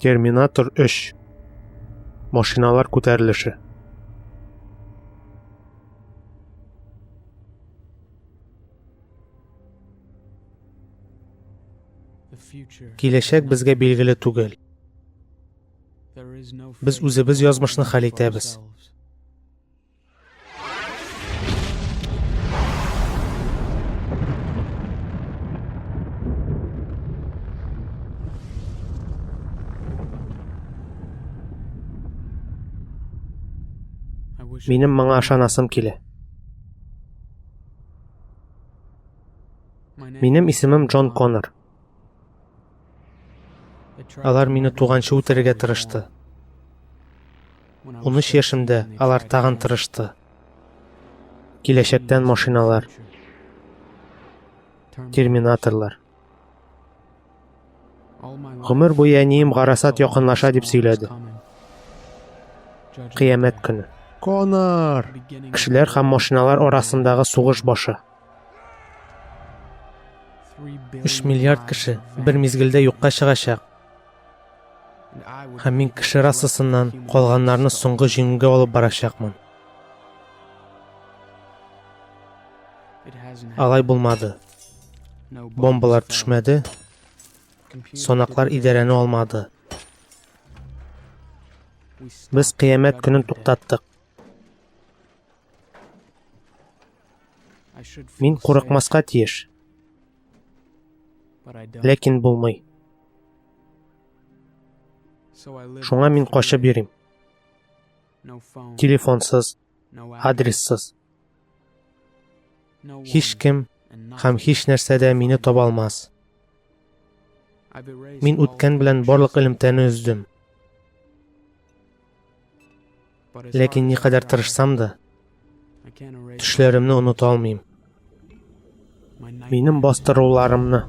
Terminator 3. Машиналар күтәрелеше. Киләчәк безгә билгеле түгел. Без үзебез язмышны хәл итәбез. Минем моңа ышанасым килә. Минем исемем Джон Коннор. Алар мине туганчы үтерергә тырышты. 13 яшымда алар тагын тырышты. Киләчәктән машиналар. Терминаторлар. Гомер буе әнием гарасат якынлаша дип сөйләде. Кыямәт көне. Коннор! Кешеләр һәм машиналар арасындагы сугыш башы. 3 миллиард кеше бер мизгелдә юкка чыгачак. Һәм мин кеше расасыннан калганнарны соңгы җиңүгә алып барачакмын. Алай булмады. Бомбалар төшмәде. Сонаклар идарәне алмады. Без кыямәт көнен туктаттык. Мин курыкмаска тиеш. Ләкин булмый. Шуңа мин качып йөрим. Телефонсыз, адрессыз. Һич кем һәм һич нәрсә дә мине таба алмас. Мин үткән белән барлык элемтәне үздем. Ләкин никадәр тырышсам да, төшләремне оныта алмыйм. Минем бастыруларымны,